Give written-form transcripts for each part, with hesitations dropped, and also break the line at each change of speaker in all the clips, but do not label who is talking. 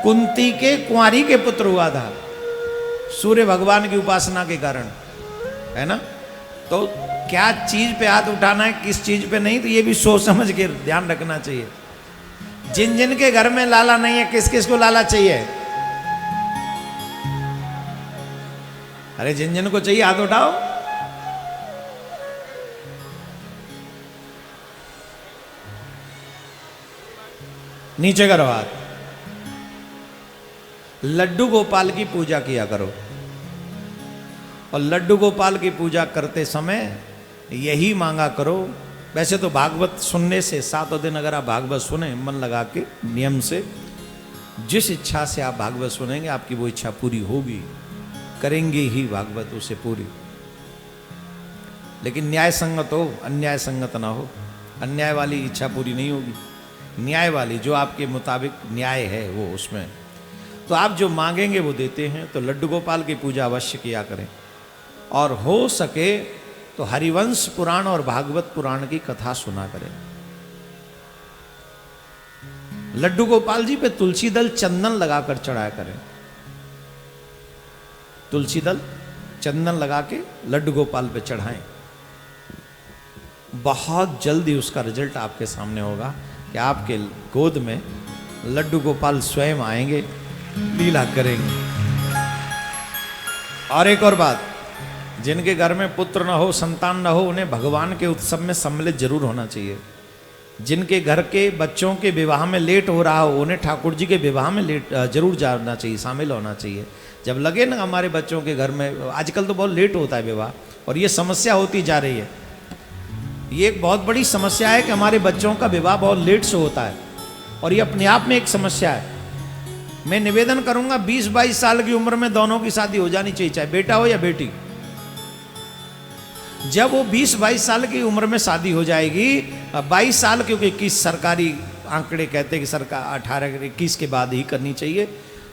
कुंती के कुंवारी के पुत्र हुआ था सूर्य भगवान की उपासना के कारण, है ना। तो क्या चीज पे हाथ उठाना है, किस चीज पे नहीं, तो ये भी सोच समझ के ध्यान रखना चाहिए। जिन जिन के घर में लाला नहीं है, किस किस को लाला चाहिए? अरे जिन जिन को चाहिए हाथ उठाओ। नीचे करो हाथ। लड्डू गोपाल की पूजा किया करो, और लड्डू गोपाल की पूजा करते समय यही मांगा करो। वैसे तो भागवत सुनने से 7 दिन अगर आप भागवत सुने मन लगा के नियम से, जिस इच्छा से आप भागवत सुनेंगे आपकी वो इच्छा पूरी होगी, करेंगे ही भागवत उसे पूरी। लेकिन न्याय संगत हो, अन्याय संगत ना हो। अन्याय वाली इच्छा पूरी नहीं होगी, न्याय वाली जो आपके मुताबिक न्याय है वो उसमें तो आप जो मांगेंगे वो देते हैं। तो लड्डू गोपाल की पूजा अवश्य किया करें, और हो सके तो हरिवंश पुराण और भागवत पुराण की कथा सुना करें। लड्डू गोपाल जी पे तुलसी दल चंदन लगाकर चढ़ाया करें। तुलसी दल चंदन लगा के लड्डू गोपाल पे चढ़ाएं। बहुत जल्दी उसका रिजल्ट आपके सामने होगा कि आपके गोद में लड्डू गोपाल स्वयं आएंगे, लीला करेंगे। और एक और बात, जिनके घर में पुत्र न हो, संतान न हो, उन्हें भगवान के उत्सव में सम्मिलित जरूर होना चाहिए। जिनके घर के बच्चों के विवाह में लेट हो रहा हो, उन्हें ठाकुर जी के विवाह में लेट जरूर जाना चाहिए, शामिल होना चाहिए। जब लगे ना हमारे बच्चों के घर में, आजकल तो बहुत लेट होता है विवाह, और ये समस्या होती जा रही है। ये एक बहुत बड़ी समस्या है कि हमारे बच्चों का विवाह बहुत लेट से होता है, और ये अपने आप में एक समस्या है। मैं निवेदन करूंगा 20-22 साल की उम्र में दोनों की शादी हो जानी चाहिए, चाहे बेटा हो या बेटी। जब वो 20-22 साल की उम्र में शादी हो जाएगी, 22 साल, क्योंकि 21 सरकारी आंकड़े कहते हैं कि सरकार 18-21 के बाद ही करनी चाहिए,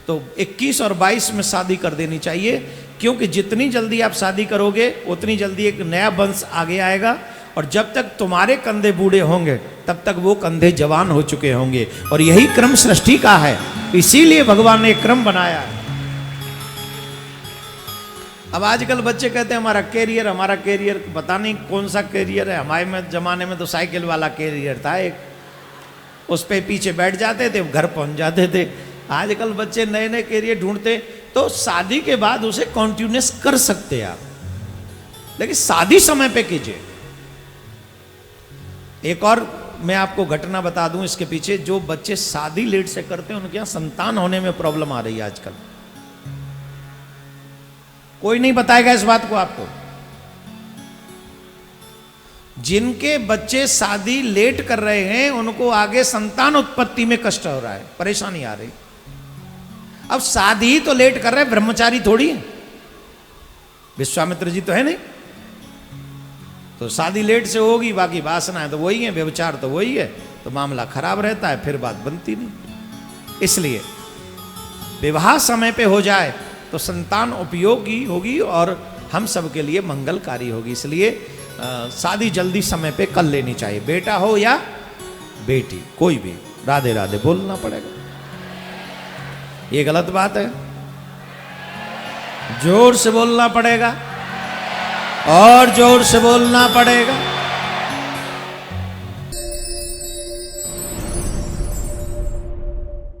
तो 21 और 22 में शादी कर देनी चाहिए। क्योंकि जितनी जल्दी आप शादी करोगे उतनी जल्दी एक नया वंश आगे आएगा, और जब तक तुम्हारे कंधे बूढ़े होंगे तब तक वो कंधे जवान हो चुके होंगे। और यही क्रम सृष्टि का है, इसीलिए भगवान ने एक क्रम बनाया है। अब आजकल बच्चे कहते हैं हमारा कैरियर, पता नहीं कौन सा कैरियर है। हमारे जमाने में तो साइकिल वाला कैरियर था एक, उस पे पीछे बैठ जाते थे, घर पहुंच जाते थे। आजकल बच्चे नए नए कैरियर ढूंढते, तो शादी के बाद उसे कॉन्टिन्यूस कर सकते हैं आप, लेकिन शादी समय पे कीजिए। एक और मैं आपको घटना बता दूं इसके पीछे, जो बच्चे शादी लेट से करते हैं उनके यहां संतान होने में प्रॉब्लम आ रही है आजकल। कोई नहीं बताएगा इस बात को आपको। जिनके बच्चे शादी लेट कर रहे हैं उनको आगे संतान उत्पत्ति में कष्ट हो रहा है, परेशानी आ रही। अब शादी तो लेट कर रहे हैं, ब्रह्मचारी थोड़ी है, विश्वामित्र जी तो है नहीं। तो शादी लेट से होगी, बाकी वासना है तो वही है, व्यभिचार तो वही है, तो मामला खराब रहता है, फिर बात बनती नहीं। इसलिए विवाह समय पे हो जाए तो संतान उपयोगी होगी और हम सब के लिए मंगलकारी होगी। इसलिए शादी जल्दी समय पे कर लेनी चाहिए, बेटा हो या बेटी, कोई भी। राधे राधे बोलना पड़ेगा, ये गलत बात है, जोर से बोलना पड़ेगा, और जोर से बोलना पड़ेगा।